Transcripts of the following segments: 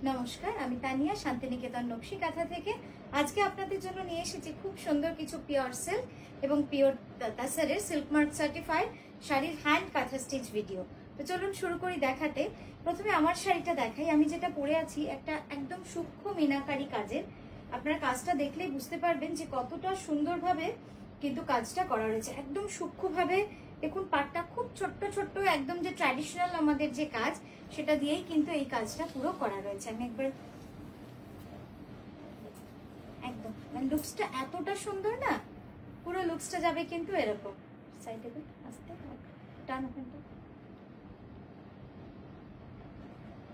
নমস্কার, আমি তানিয়া শান্তিনিকেতন নকশি কাঁথা থেকে। আজকে আপনাদের জন্য নিয়ে এসেছি খুব সুন্দর কিছু পিওর সিল্ক এবং পিওর তাসারের সিল্ক মার্ক সার্টিফাইড শাড়ির হ্যান্ড কাঁথা স্টিচ ভিডিও। তো চলুন শুরু করি দেখাতে। প্রথমে আমার শাড়িটা দেখাই। আমি যেটা পরে আছি একটা একদম সূক্ষ্ম মিনাকারি কাজের। আপনারা কাজটা দেখলেই বুঝতে পারবেন যে কতটা সুন্দরভাবে কিন্তু কাজটা করা রয়েছে, একদম সূক্ষ্মভাবে। দেখুন পাটটা খুব ছোট্ট ছোট্ট, একদম যে ট্র্যাডিশনাল আমাদের যে কাজ সেটা দিয়েই কিন্তু এই কাজটা পুরো করা রয়েছে। আমি একবার একদম মানে লুকসটা এতটা সুন্দর না, পুরো লুকসটা যাবে কিন্তু এরকম। সাইডে আস্তে টান ওখানটা,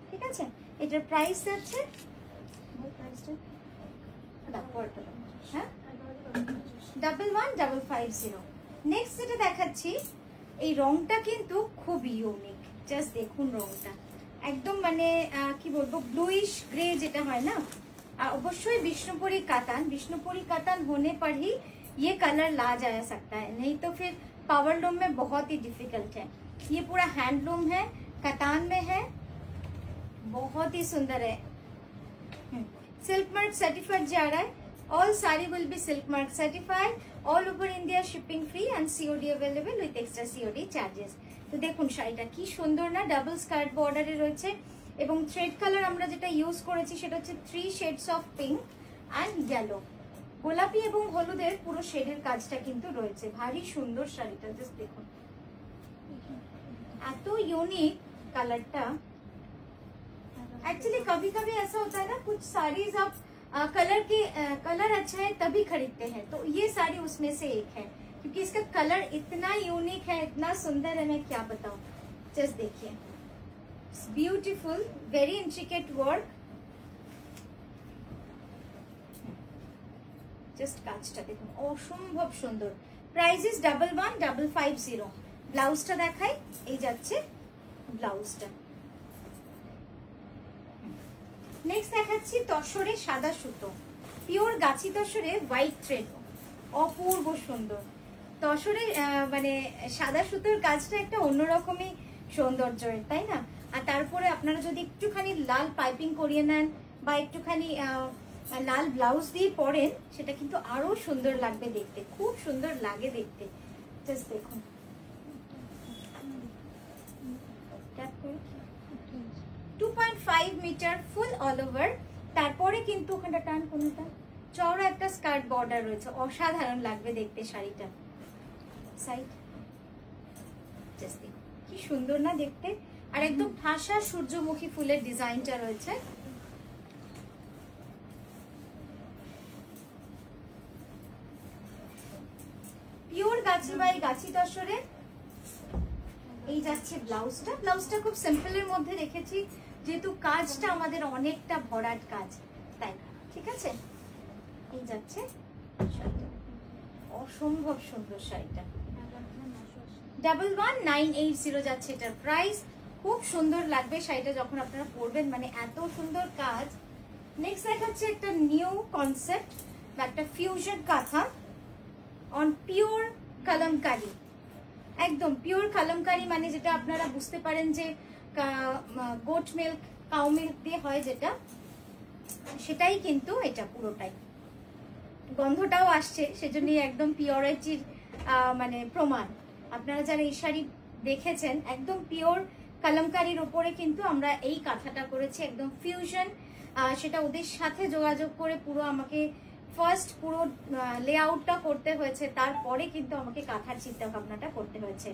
ঠিক আছে। এটার প্রাইস আছে, হ্যাঁ, 11,150। নেক্সট যেটা দেখাচ্ছি, এই রংটা কিন্তু খুব ইউনিক। জাস্ট দেখুন রংটা একদম মানে কি বলবো, ব্লুইশ গ্রে যেটা হয় না। অবশ্যই বিষ্ণুপুरी कातान, बिष्णुपुरी कातान होने पर ही ये कलर ला जा सकता है, नहीं तो फिर पावर लूम में बहुत ही डिफिकल्ट है। ये पूरा हैंडलूम है, कातान में है, बहुत ही सुंदर है। सिल्क मार्क सर्टिफाइड जा रहा है। All sari will be silk mark certified, all over India shipping free and COD available with extra COD charges. তো দেখুন শাড়িটা কি সুন্দর না, ডাবল স্কার্ট বর্ডারে রয়েছে এবং থ্রেড কালার আমরা যেটা ইউজ করেছি সেটা হচ্ছে 3 shades of pink and yellow. গোলাপি এবং হলুদের পুরো শেডের কাজটা কিন্তু রয়েছে। ভারী সুন্দর শাড়িটা, জাস্ট দেখুন এত ইউনিক কালারটা। एक्चुअली कभी कभी ऐसा होता है ना, कुछ साड़ीज आप कलर अच्छा है तभी खरीदते हैं, तो ये साड़ी उसमें से एक है, क्योंकि इसका कलर इतना यूनिक है, इतना सुंदर है, मैं क्या बताऊं। जस्ट देखिए, beautiful, very intricate work. Just काजटा देखুন অসম্ভব সুন্দর। Price is 11,150। ব্লাউজটা দেখাই, এই যাচ্ছে ব্লাউজটা। নেক্সট দেখাচ্ছি তসরে সাদা সুতো, পিওর গাছি তসরে হোয়াইট থ্রেড, অপূর্ব সুন্দর। তসরে মানে সাদা সুতোর কাজটা একটা অন্যরকমই সৌন্দর্যের, তাই না? আর তারপরে আপনারা যদি একটুখানি লাল পাইপিং করিয়ে নেন বা একটুখানি লাল ব্লাউজ দিয়ে পরেন, সেটা কিন্তু আরো সুন্দর লাগবে দেখতে, খুব সুন্দর লাগে দেখতে। জাস্ট দেখুন 2.5 মিটার ফুল অল ওভার। তারপরে কিন্তু ওখানটা টান কোনটা চওড়া একটা স্কার্ট বর্ডার রয়েছে, অসাধারণ লাগবে দেখতে শাড়িটা। সাইড জাস্ট দেখুন কি সুন্দর না দেখতে, আর একদম ঠাসা সূর্যমুখী ফুলের ডিজাইনটা রয়েছে। পিওর গাছি বাই গাছি তসরে। এই যাচ্ছে ব্লাউজটা। ব্লাউজটা খুব সিম্পলের মধ্যে রেখেছি, যেহেতু কাজটা আমাদের অনেকটা ভরাট কাজ, তাই ঠিক আছে। এই যাচ্ছে অসম্ভব সুন্দর শাড়িটা, 11,980 যাচ্ছে এটার প্রাইস। খুব সুন্দর লাগবে শাড়িটা যখন আপনারা পরবেন, মানে এত সুন্দর কাজ। নেক্সট দেখাচ্ছে একটা নিউ কনসেপ্ট বা একটা ফিউশন কাঁথা অন পিওর কলমকারি। একদম পিওর কলমকারি মানে যেটা আপনারা বুঝতে পারেন যে গোট মিল্ক, কাউ মিল্ক দিয়ে হয় যেটা, সেটাই কিন্তু এটা পুরোটাই। গন্ধটাও আসছে, সেজন্যই একদম পিওরিটির মানে প্রমাণ। আপনারা যারা এই শাড়ি দেখেছেন, একদম পিওর কলমকারির ওপরে কিন্তু আমরা এই কাঁথাটা করেছি, একদম ফিউশন। সেটা ওদের সাথে যোগাযোগ করে পুরো আমাকে ফার্স্ট পুরো লেআউটটা করতে হয়েছে, তারপরে কিন্তু আমাকে কাঁথার চিন্তা ভাবনাটা করতে হয়েছে।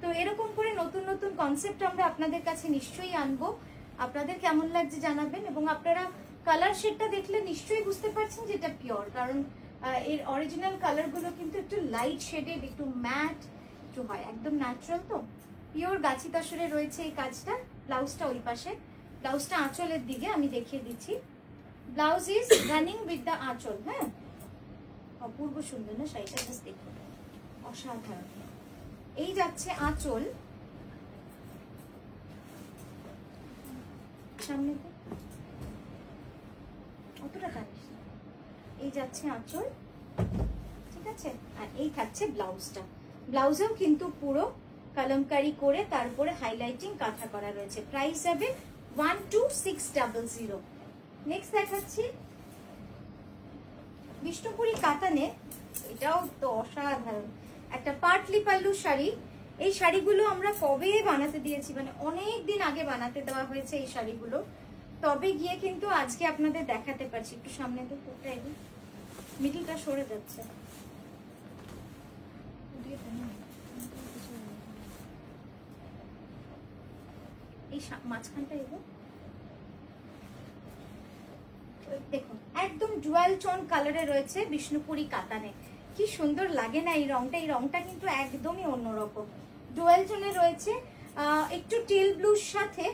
তো এরকম করে নতুন নতুন কনসেপ্ট আমরা আপনাদের কাছে নিশ্চয়ই আনবো। আপনাদের কেমন লাগছে জানাবেন, এবং আপনারা কালার শেডটা দেখলে নিশ্চয়ই বুঝতে পারছেন যে এটা পিওর, কারণ এর অরিজিনাল কালারগুলো কিন্তু একটু লাইট শেডেড, একটু ম্যাট একটু হয়, একদম ন্যাচারাল। তো পিওর গাছি তসরে রয়েছে এই কাজটা। ব্লাউজটা ওই পাশে, ব্লাউজটা আঁচলের দিকে আমি দেখিয়ে দিচ্ছি। Blouse is running with the আঁচল। হ্যাঁ, অপূর্ব সুন্দর না শাড়িটা, জাস্ট দেখুন অসাধারণ। এই যাচ্ছে আঁচল, সামনে অতটা টানিস না। এই যাচ্ছে আঁচল, ঠিক আছে। আর এই থাকছে ব্লাউজটা। ব্লাউজেও কিন্তু পুরো কলমকারি করে তারপরে হাইলাইটিং কাঁথা করা রয়েছে। প্রাইস যাবে 12,600। নেক্সট দেখাচ্ছি বিষ্ণুপুরি কাতানে, এটাও তো অসাধারণ একটা পাটলি পাল্লু শাড়ি। এই শাড়িগুলো আমরা কবে বানাতে দিয়েছি, মানে অনেক দিন আগে বানাতে দেওয়া হয়েছে এই শাড়িগুলো, তবে গিয়ে কিন্তু আজকে আপনাদের দেখাতে পারছি। একটু সামনে তো মিডিলটা সরে যাচ্ছে, এই মাঝখানটা এগো দেখুন, একদম ডুয়াল টোন কালারে রয়েছে বিষ্ণুপুরি কাতানে। কি সুন্দর লাগে না এই রংটা, এই রংটা কিন্তু একদমই অন্যরকম। ডুয়াল টোনে রয়েছে একটু টিল ব্লুর সাথে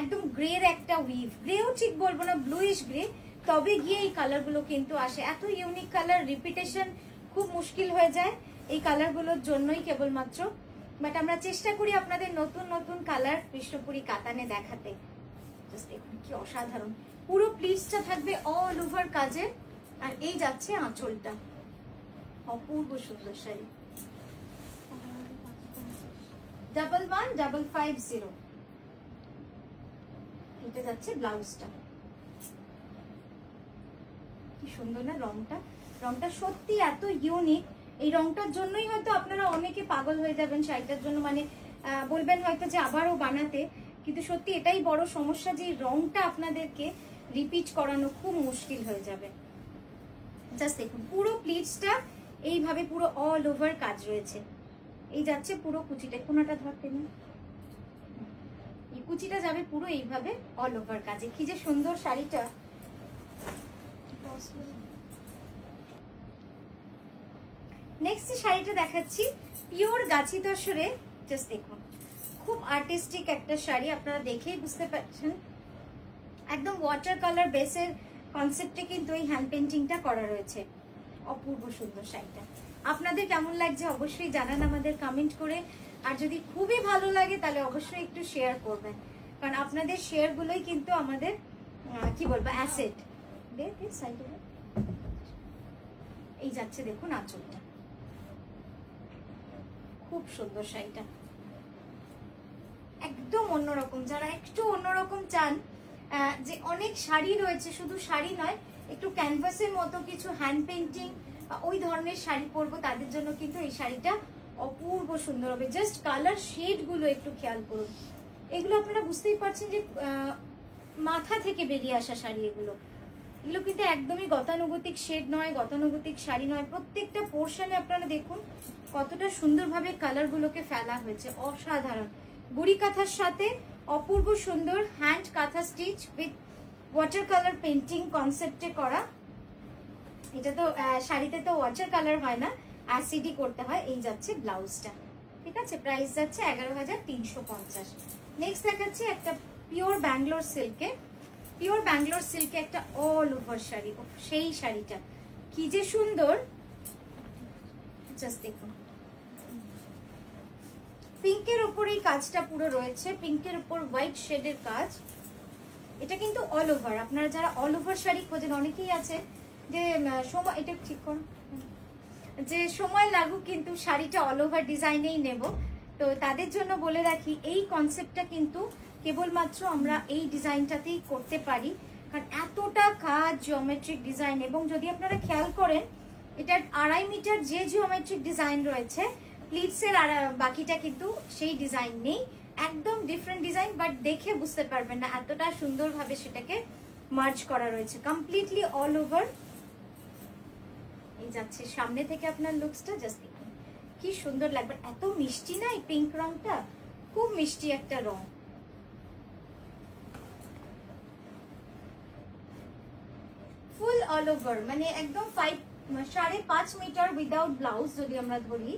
একদম গ্রের একটা উইভ, গ্রেও ঠিক বলবো না, ব্লুইশ গ্রে, তবে গিয়ে এই কালারগুলো কিন্তু আসে। এত ইউনিক কালার, রিপিটেশন খুব মুশকিল হয়ে যায় এই কালারগুলোর জন্যই কেবলমাত্র, বাট আমরা চেষ্টা করি আপনাদের নতুন নতুন কালার বিষ্ণুপুরি কাতানে দেখাতে। দেখুন কি অসাধারণ, পুরো প্লিটসটা থাকবে অল ওভার কাজে, আর এই যাচ্ছে আঁচলটা, অপূর্ব সুন্দর শাড়ি। 11,550 এটা যাচ্ছে ব্লাউজটা। কি সুন্দর না রংটা, রংটা সত্যি এত ইউনিক। এই রংটার জন্যই হয়তো আপনারা অনেকে পাগল হয়ে যাবেন শাড়িটার জন্য, মানে বলবেন হয়তো যে আবারও বানাতে, কিন্তু সত্যি এটাই বড় সমস্যা যে রংটা আপনাদেরকে রিপিট করানো খুব মুশকিল হয়ে যাবে। জাস্ট দেখুন পুরো প্লিটসটা এইভাবে পুরো অল ওভার কাজ রয়েছে। এই যাচ্ছে পুরো কুচিটা, কোনাটা ধরতে না, এই কুচিটা যাবে পুরো এইভাবে অল ওভার কাজে। কি যে সুন্দর শাড়িটা। নেক্সট শাড়িটা দেখাচ্ছি পিওর গাছি তসরে। জাস্ট দেখুন খুব আর্টিস্টিক একটা শাড়ি, আপনারা দেখেই বুঝতে পারছেন একদম ওয়াটার কালার বেসের কনসেপ্টে কিন্তু এই হ্যান্ড পেন্টিংটা করা রয়েছে। অপূর্ব সুন্দর শাড়িটা। আপনাদের কেমন লাগছে অবশ্যই জানান আমাদের কমেন্ট করে, আর যদি খুবই ভালো লাগে তাহলে অবশ্যই একটু শেয়ার করবেন, কারণ আপনাদের শেয়ারগুলোই কিন্তু আমাদের কি বলবো অ্যাসেট। এই যাচ্ছে দেখুন আঁচলটা, খুব সুন্দর শাড়িটা, একদম অন্যরকম। যারা একটু অন্যরকম চান, যে অনেক শাড়ি রয়েছে, শুধু শাড়ি নয়, একটু ক্যানভাসের মতো কিছু হ্যান্ড পেন্টিং ওই ধরনের শাড়ি পরবো, তাদের জন্য কিন্তু এই শাড়িটা অপূর্ব সুন্দর হবে। জাস্ট কালার শেড গুলো একটু খেয়াল করুন, এগুলো আপনারা বুঝতেই পারছেন যে মাথা থেকে বেরিয়ে আসা শাড়ি এগুলো কিন্তু একদমই গতানুগতিক শেড নয়, গতানুগতিক শাড়ি নয়। প্রত্যেকটা পোর্শনে আপনারা দেখুন কতটা সুন্দরভাবে কালার গুলোকে ফেলা হয়েছে, অসাধারণ। গুড়ি কাঁথার সাথে অপূর্ব সুন্দর hand kantha stitch with water colour painting কনসেপ্টে করা। এটা তো শাড়িতে তো ওয়াটার কালার হয় না, অ্যাসিডি করতে হয়। এই যাচ্ছে ব্লাউজটা, ঠিক আছে, প্রাইস যাচ্ছে 11,350। নেক্সট দেখাচ্ছি একটা পিওর ব্যাঙ্গালোর সিল্কে, পিওর ব্যাঙ্গালোর সিল্কে একটা অল ওভার শাড়ি। সেই শাড়িটা কি যে সুন্দর, জাস্ট দেখুন পিঙ্কের উপর এই কাজটা পুরো রয়েছে, পিঙ্কের উপর হোয়াইট শেডের কাজ। এটা কিন্তু অল ওভার, আপনারা যারা অল ওভার শাড়ি খোঁজেন, অনেকেই আছে যে সময়, এটা ঠিক করুন, যে সময় লাগুক কিন্তু শাড়িটা অল ওভার ডিজাইনেই নেব, তো তাদের জন্য বলে রাখি এই কনসেপ্টটা কিন্তু কেবলমাত্র আমরা এই ডিজাইনটাতেই করতে পারি, কারণ এতটা কাজ, জিওমেট্রিক ডিজাইন। এবং যদি আপনারা খেয়াল করেন এটার 2.5 মিটার যে জিওমেট্রিক ডিজাইন রয়েছে, প্লিটসের আর বাকিটা কিন্তু সেই ডিজাইন নেই, একদম ডিফারেন্ট ডিজাইন, বাট দেখে বুঝতে পারবেন না এতটা সুন্দরভাবে সেটাকে মার্জ করা রয়েছে কমপ্লিটলি অল ওভার। এই যাচ্ছে সামনে থেকে আপনার লুকসটা, জাস্ট দেখুন কি সুন্দর লাগবে, এত মিষ্টি না এই পিঙ্ক রংটা, খুব মিষ্টি একটা রং। ফুল অল ওভার, মানে একদম 5.5 মিটার উইদাউট ব্লাউজ যদি আমরা ধরি,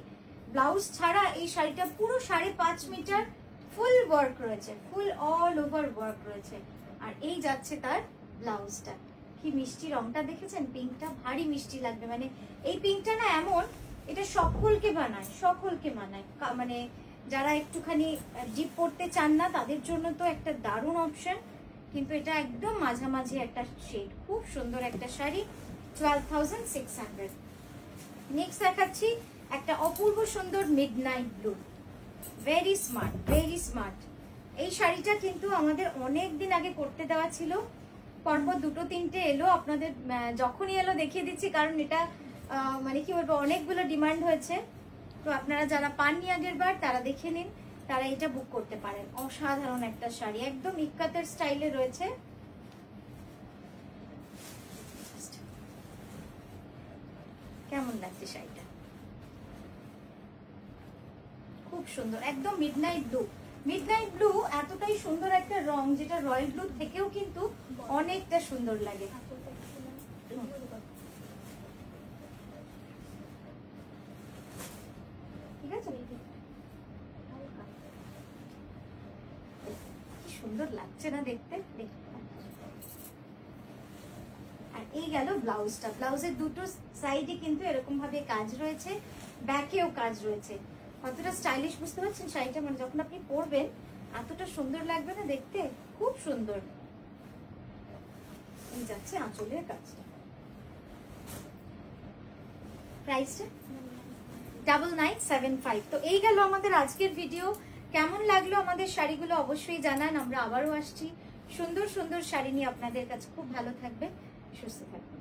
ব্লাউজ ছাড়া এই শাড়িটা পুরো 5.5 মিটার ফুল ওয়ার্ক রয়েছে, ফুল অল ওভার ওয়ার্ক রয়েছে। আর এই যাচ্ছে তার ব্লাউজটা, কি মিষ্টি রংটা দেখেছেন, পিঙ্কটা ভারী মিষ্টি লাগবে। মানে এই পিঙ্কটা না এমন, এটা সকলকে বানায়, সকলকে মানায়, মানে যারা একটুখানি ডিপ পড়তে চান না তাদের জন্য তো একটা দারুণ অপশন, কিন্তু এটা একদম মাঝামাঝি একটা শেড, খুব সুন্দর একটা শাড়ি, 12,600। নেক্সট দেখাচ্ছি একটা অপূর্ব সুন্দর midnight blue, very smart, very smart. এই শাড়িটা কিন্তু আমাদের অনেক দিন আগে করতে দেওয়া ছিল, পরপর দুটো তিনটে এলো, আপনাদের যখনই এলো দেখিয়ে দিচ্ছি, কারণ এটা মানে কি বলবো অনেকগুলো ডিমান্ড হয়েছে। তো আপনারা যারা পাননি আগের বার তারা দেখে নিন, তারা এটা বুক করতে পারেন। অসাধারণ একটা শাড়ি, একদম ইক্কাতের স্টাইলে রয়েছে। কেমন লাগছে শাড়িটা? খুব সুন্দর, একদম মিডনাইট ব্লু। মিডনাইট ব্লু এতটাই সুন্দর একটা রং, যেটা রয়্যাল ব্লু থেকেও কিন্তু অনেকটা সুন্দর লাগে। ঠিক আছে, কি সুন্দর লাগছে না দেখতে। আর এই গেল ব্লাউজটা। ব্লাউজের দুটো সাইডে কিন্তু এরকম ভাবে কাজ রয়েছে, ব্যাকেও কাজ রয়েছে। কতটা স্টাইলিশ বুঝতে পারছেন শাড়িটা, মানে যখন আপনি পরবেন এতটা সুন্দর লাগবে না দেখতে, খুব সুন্দর। এই যাচ্ছে আঁচলের কাজটা। প্রাইসটা 9975। তো এই গেল আমাদের আজকের ভিডিও। কেমন লাগলো আমাদের শাড়িগুলো অবশ্যই জানান। আমরা আবারও আসছি সুন্দর সুন্দর শাড়ি নিয়ে আপনাদের কাছে। খুব ভালো থাকবে, সুস্থ থাকবেন।